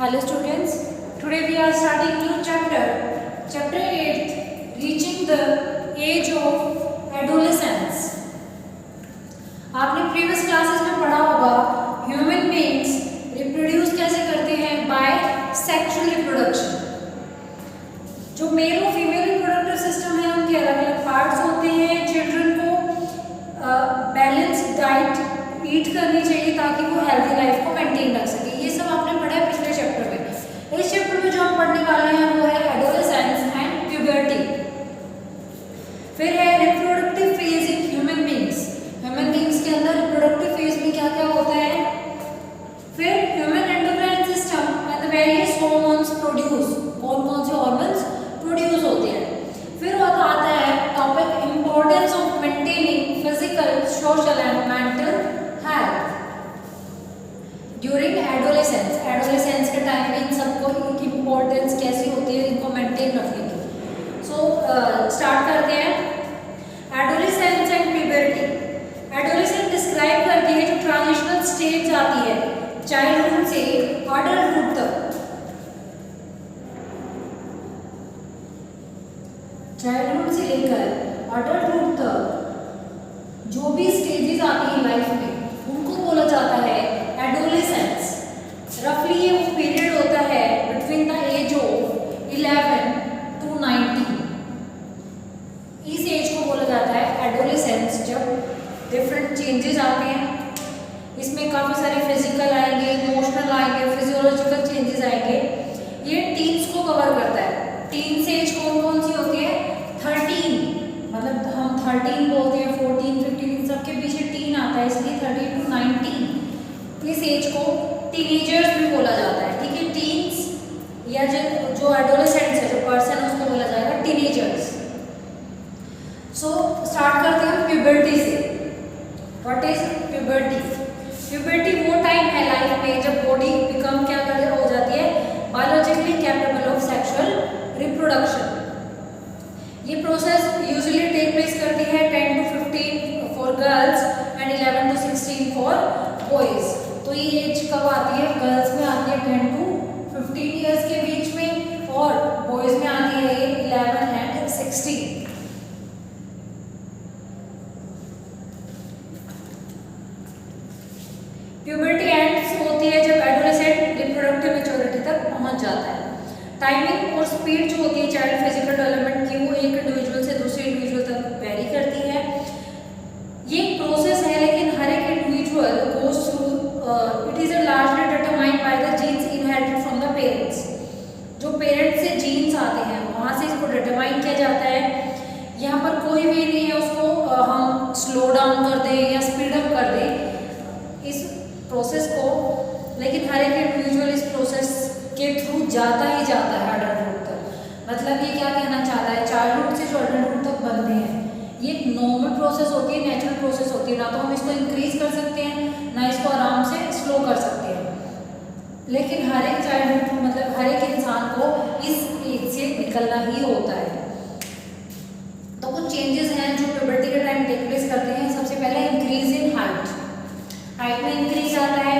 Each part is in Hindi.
Hello students, today we are starting new chapter 8, reaching the age of adolescence. आपने प्रीवियस क्लासेस में पढ़ा होगा ह्यूमन बीइंग्स रिप्रोड्यूस कैसे करते हैं बाय सेक्सुअल रिप्रोडक्शन. जो मेल और फीमेल रिप्रोडक्टिव सिस्टम है उनके अलग अलग पार्ट्स होते हैं. चिल्ड्रन को बैलेंस्ड डाइट ईट करनी चाहिए ताकि वो हेल्दी लाइफ को मेंटेन रख सके. ये सब आपने पढ़ा है पिछले चैप्टर में. इस चैप्टर में जो हम पढ़ने वाले हैं वो है एडोलेसेंस एंड प्यूबर्टी. फिर है reproductive phase in human beings. Human beings के अंदर रिप्रोडक्टिव फेज में क्या क्या होता है. फिर human endocrine system and the various hormones produce. कौन कौन से हार्मोन्स प्रोड्यूस होते हैं. फिर आता है topic importance of maintaining physical social and mental health during adolescence. Adolescence के टाइम में इन सबको इनकी इंपॉर्टेंस कैसी होती है इनको मेंटेन रखने की. सो स्टार्ट करते हैं. Adolescence and puberty. Adolescence describe करती है जो ट्रांजिशनल स्टेज आती है चाइल्डहुड से अडल्टहुड तक. चाइल्डहुड से लेकर अडल्टहुड तक जो भी स्टेजेस आती है लाइफ में उनको बोला जाता है एडोलेसेंस. रफली ये वो पीरियड होता है between the age of 11 to 19. इस एज को बोला जाता है एडोलेसेंस. जब डिफरेंट चेंजेस आते हैं इसमें काफ़ी सारे फिजिकल आएंगे, इमोशनल आएंगे, फिजियोलॉजिकल चेंजेस आएंगे. ये टीन्स को कवर करता है. टीन्स एज कौन कौन सी होती है. 13 मतलब हम 13 बोलते हैं, 14 15 इन सबके पीछे टीन आता है इसलिए 13 to 19 इस एज को टीनेजर्स भी बोला जाता है. ठीक है. टीन्स या जो एडोलेसेंट्स है जो पर्सन है उसको बोला जाएगा टीनेजर्स. सो स्टार्ट करते हैं प्यूबर्टी से. What is puberty. प्यूबर्टी वो टाइम है लाइफ में जब बॉडी बिकम क्या कर हो जाती है biologically capable of sexual reproduction. ये प्रोसेस यूजुअली टेक प्लेस करती है 10 to 15 for girls and 11 to 16 for boys. तो ये एज कब आती है. गर्ल्स में आती है 10 to 15 ईयर्स के बीच में और बॉयज में आती है 11 and 16. प्यूबर्टी एंड होती है जब एडोलेसेंट रिप्रोडक्टिव मैच्योरिटी तक पहुंच जाता है. टाइमिंग और स्पीड जो होती है चाइल्ड फिजिकल डेवलपमेंट की वो एक इंडिविजुअल से दूसरे इंडिविजुअल तक वेरी करती है. ये एक प्रोसेस है लेकिन हर एक individual goes through. It is largely determined by the genes inherited from the parents. जो पेरेंट्स से जीन्स आते हैं वहाँ से इसको डिटरमाइन किया जाता है. यहाँ पर कोई भी नहीं है उसको हम स्लो डाउन कर दें या स्पीड अप कर दें इस प्रोसेस को. लेकिन हर एक इंडिविजुअल इस प्रोसेस के थ्रू जाता ही जाता है अडल्टहुड तक. मतलब ये क्या कहना चाहता है चाइल्डहुड से जो अडल्टहुड तक बनते हैं ये एक नॉर्मल प्रोसेस होती है, नेचुरल प्रोसेस होती है. ना तो हम इसको इंक्रीज कर सकते हैं ना इसको आराम से स्लो कर सकते हैं. लेकिन हर एक चाइल्डहुड मतलब हर एक इंसान को इस एज से निकलना ही होता है. तो कुछ चेंजेस हैं जो प्यूबर्टी के टाइम टेक प्लेस करते हैं. सबसे पहले इंक्रीज इन हाइट. हाइट में इंक्रीज आता है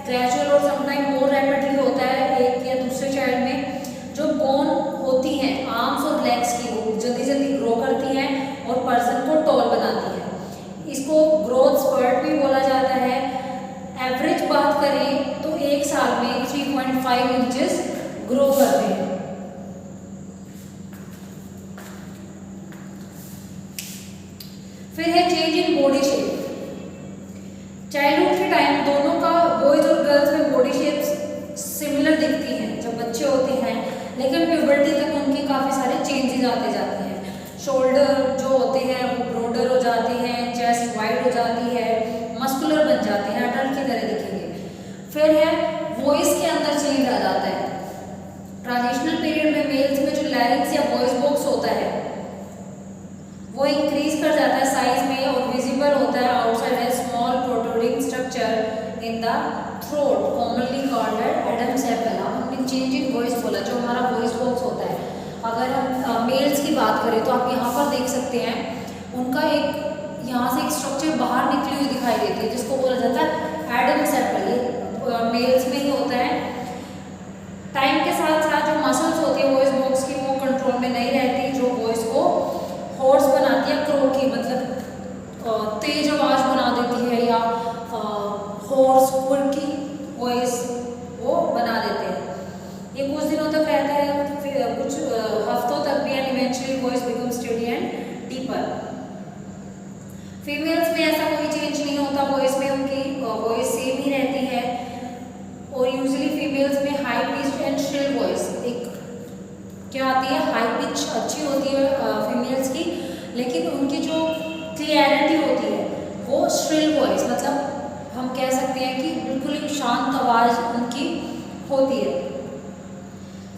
ग्रेजुअल और समटाइम मोर रैपिडली होता है एक या दूसरे चाइल्ड में. जो बोन होती हैं आर्म्स और लेग्स की वो जल्दी जल्दी ग्रो करती हैं और पर्सन को टॉल बनाती है. इसको ग्रोथ स्पर्ट भी बोला जाता है. एवरेज बात करें तो एक साल में 3.5 इंचेस ग्रो करते हैं. फिर है change in body shape. Childhood के टाइम दोनों का बॉयज और गर्ल्स में बॉडी शेप्स सिमिलर दिखती हैं जब बच्चे होते हैं. लेकिन प्यूबर्टी तक उनके काफ़ी सारे चेंजेस आते जाते हैं. शोल्डर जो होते हैं वो ब्रॉडर हो जाते हैं, चेस्ट वाइड हो जाती है, मस्कुलर बन जाते हैं, अडल्ट की तरह दिखेंगे. फिर है वॉइस के अंदर चेंज आ जाता है. ट्रांजिशनल पीरियड में मेल्स में जो लैरिंग्स या वॉइस बॉक्स होता है वो इंक्रीज कर जाता है साइज में और विजिबल होता है आउटसाइड है small protruding structure in the throat commonly called Adam's apple. हमने चेंज इन वॉइस बोला जो हमारा वॉइस बॉक्स होता है. अगर हम मेल्स की बात करें तो आप यहाँ पर देख सकते हैं उनका एक यहाँ से एक स्ट्रक्चर बाहर निकली हुई दिखाई देती है जिसको बोला जाता है एडम्स एपल. ये मेल्स में ही होता है. होर्स बनाती है, क्रोकी मतलब तेज आवाज बना देती है, या होर्स क्वर्की वॉइस वो बना देते हैं। ये कुछ दिनों तक रहता है, फिर कुछ हफ्तों तक भी, and eventually voice become steady and deeper. Females में ऐसा कोई चेंज नहीं होता, वॉइस में उनकी वॉइस सेम ही रहती है, और यूजुअली फीमेल्स में high pitch and shrill voice, एक क्या आती है, हाई पिच अच्छी होती है फीमेल्स की, लेकिन उनकी जो क्लियरिटी होती है वो श्रिल वॉइस, मतलब हम कह सकते हैं कि बिल्कुल ही शांत आवाज़ उनकी होती है।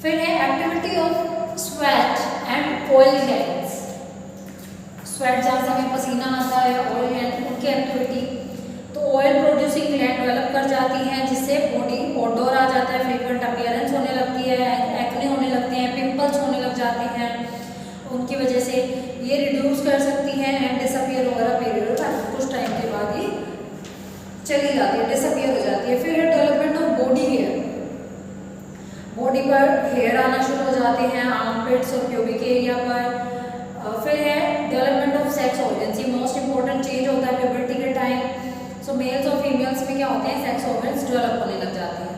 फिर है activity of sweat and oil glands. Sweat जहाँ से हमें पसीना आता है, ऑयल ग्लैंड उनकी एक्टिविटी, तो ऑयल प्रोड्यूसिंग ग्लैंड डेवलप कर जाती हैं, जिससे बॉडी ओडोर आ जाता है, फ्रीक्वेंट अपीयरेंस होने लगती है, एक्ने होने लगते हैं, पिंपल्स होने लग जाते हैं उनकी वजह से, ये रिड्यूस कर सकती हैं and disappear over a period of time, कुछ टाइम के बाद ये चली जाती है, डिसअपियर हो जाती है। फिर है development of body hair, body पर हेयर आना शुरू हो जाते हैं, आर्मपिट्स और प्यूबिक एरिया पर। फिर है डेवलपमेंट ऑफ सेक्स ऑर्गन्स, ये मोस्ट इंपॉर्टेंट चेंज होता है प्यूबर्टी के टाइम। सो मेल्स और फीमेल्स में क्या होते हैं, सेक्स ऑर्गन्स डेवलप होने लग जाते हैं।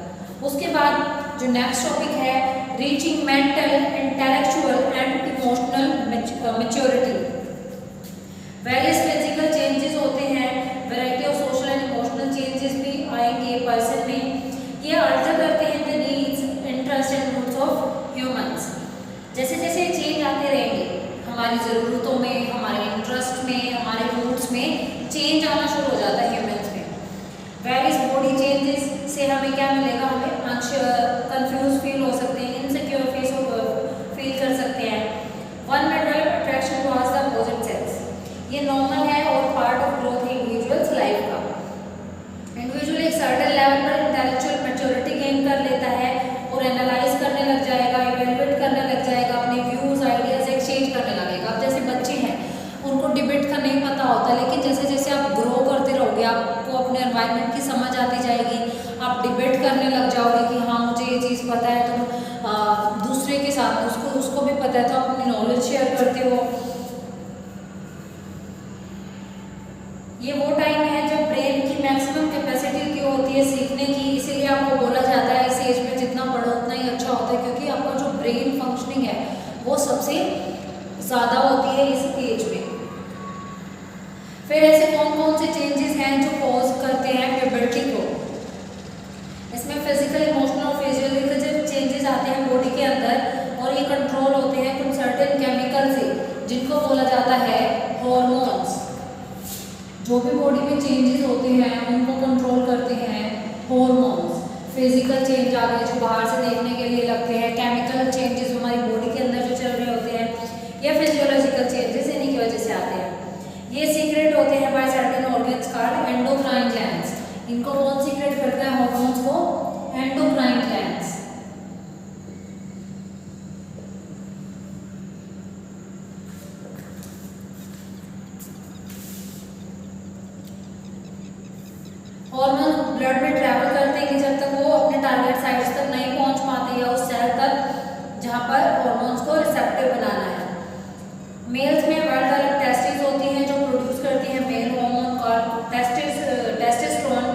उसके बाद जो नेक्स्ट टॉपिक है, reaching mental, intellectual and emotional maturity. Various physical changes होते हैं, variety of social and emotional changes भी आएंगे पर्सन में। ये अल्टर करते हैं the needs, interest and roots of humans. जैसे जैसे चेंज आते रहेंगे हमारी ज़रूरतों में, हमारे इंटरेस्ट में, हमारे रूट्स में चेंज आना शुरू हो जाता है ह्यूमंस में। वेरियस बॉडी चेंजेस से हमें क्या मिलेगा, हमें कंफ्यूज फील हो सकते हैं, इनसिक्योर फील कर सकते हैं। वन में develop attraction towards the opposite sex, ये नॉर्मल है और पार्ट ऑफ ग्रोथ है इंडिविजुअल्स लाइफ का। इंडिविजुअल एक सर्टेन लेवल पर इंटेलेक्चुअल मैच्योरिटी गेन कर लेता है और एनालाइज करने लग जाएगा, इवेल्युएट करने लग जाएगा, अपने व्यूज आइडियाज एक्सचेंज करने लगेगा। अब जैसे बच्चे हैं उनको डिबेट का नहीं पता होता, लेकिन जैसे जैसे आप ग्रो करते रहोगे, आपको अपने एनवायरनमेंट की समझ आती जाएगी, आप डिबेट करने लग जाओगे कि हाँ मुझे ये चीज़ पता है, तो दूसरे के साथ उसको भी पता है, तो आप अपनी नॉलेज शेयर करते हो। ये वो टाइम है जब ब्रेन की मैक्सिमम कैपेसिटी की होती है सीखने की, इसीलिए आपको बोला जाता है इस एज में जितना पढ़ो उतना ही अच्छा होता है, क्योंकि आपका जो ब्रेन फंक्शनिंग है वो सबसे ज़्यादा होती है इस एज में। फिर ऐसे कौन कौन से चेंजेस हैं जो कॉज करते हैं प्यूबर्टी को? इसमें फिजिकल, इमोशनल और फिजियोलॉजिकल चेंजेस आते हैं बॉडी के अंदर, और ये कंट्रोल होते हैं कुछ सर्टेन केमिकल से, जिनको बोला जाता है हॉर्मोन्स। जो भी बॉडी में चेंजेस होते हैं उनको कंट्रोल करते हैं हॉर्मोन्स। फिजिकल चेंज आ गए जो बाहर से देखने के लिए लगते हैं, केमिकल चेंजेस हमारी बॉडी के अंदर जो चल रहे होते हैं, या फिजियोलॉजिकल चेंजेस इन्हीं की वजह से आते हैं। ये सीक्रेट होते हैं by certain organs called endocrine glands. इनको कौन सीक्रेट करता है हॉर्मोन्स को? Endocrine glands. हॉर्मोन ब्लड में ट्रैवल करते हैं जब तक वो अपने टारगेट साइट्स तक नहीं पहुंच पाते, या उस सेल तक जहां पर हॉर्मोन्स को रिसेप्टिव बनाना है। मेल्स में वेल डेवलप्ड टेस्टिस होती हैं जो प्रोड्यूस करती हैं मेल हार्मोन कॉल्ड टेस्टोस्टेरोन,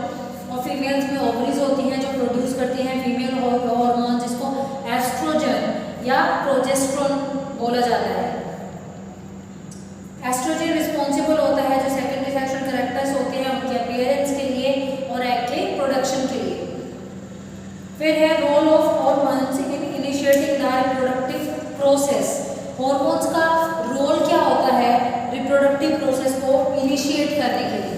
और फीमेल्स में ओवरीज होती हैं जो प्रोड्यूस करती हैं फीमेल हार्मोन, जिसको एस्ट्रोजन या प्रोजेस्टेरोन बोला जाता है। एस्ट्रोजन रिस्पॉन्सिबल होता है जो सेकेंडरी सेक्सुअल कैरेक्टर्स होते हैं उनके अपीयरेंस के लिए और एग के प्रोडक्शन के लिए। फिर है role of hormones in initiating the reproductive process. Hormones का रोल क्या होता है रिप्रोडक्टिव प्रोसेस को इनिशिएट करने के लिए?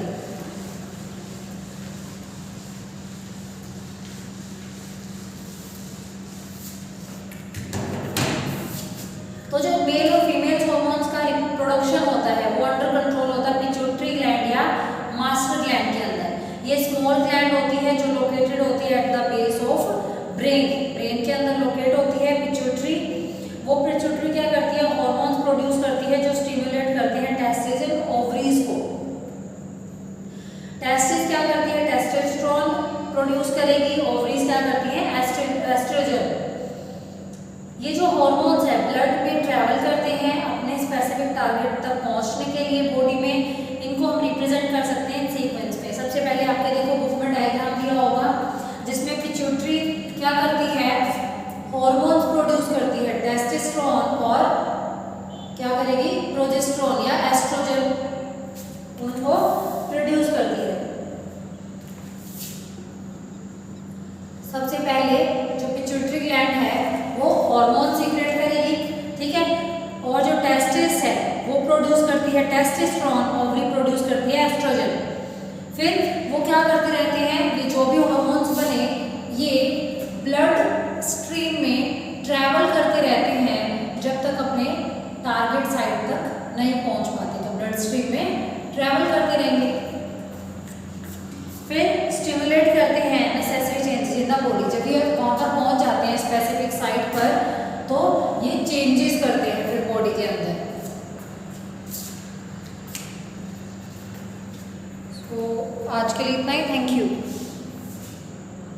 तो जो मेल और फीमेल हॉर्मोन्स का प्रोडक्शन होता है वो अंडर कंट्रोल होता है पिट्यूटरी ग्लैंड या मास्टर ग्लैंड के अंदर। ये स्मॉल ग्लैंड होती है जो लोकेटेड होती है at the base of brain, brain के अंदर लोकेट होती है पिट्यूटरी। वो पिट्यूटरी क्या करती है? हॉर्मोन्स प्रोड्यूस करती है जो स्टिमुलेट करते हैं टेस्टिस एंड ओवरीज को। टेस्टिस क्या करती है? टेस्टोस्टेरोन प्रोड्यूस करेगी, ओवरीज क्या करती है? एस्ट्रोजन। ये जो हॉर्मोन्स है ब्लड में ट्रैवल करते हैं अपने स्पेसिफिक टारगेट तक पहुंचने के लिए बॉडी में, इनको हम रिप्रेजेंट कर सकते हैं सीक्वेंस में। सबसे पहले आपके देखो मूवमेंट डायग्राम दिया होगा जिसमें पिट्यूटरी क्या करती है, हॉर्मोन्स प्रोड्यूस करती है, टेस्टोस्टेरोन और क्या करेगी, प्रोजेस्टेरोन या एस्ट्रोजन, उनको प्रोड्यूस करती है। सबसे पहले जो पिट्यूटरी ग्लैंड है वो हार्मोन सीक्रेट करेगी, ठीक है, और जो टेस्टिस है वो प्रोड्यूस करती है टेस्टोस्टेरोन, ओवरी प्रोड्यूस करती है एस्ट्रोजन। फिर वो क्या करते रहते हैं, ये जो भी हार्मोन्स बने ये ब्लड स्ट्रीम में ट्रैवल करते रहते हैं जब तक अपने टारगेट साइट तक नहीं पहुंच पाते, तो ब्लड स्ट्रीम में ट्रैवल करते रहेंगे। फिर स्टिमुलेट करते हैं necessary changes in the body, जब ये वहाँ पर पहुंच जाते हैं स्पेसिफिक साइट पर तो ये चेंजेस करते हैं फिर बॉडी के अंदर। तो आज के लिए इतना ही, थैंक यू।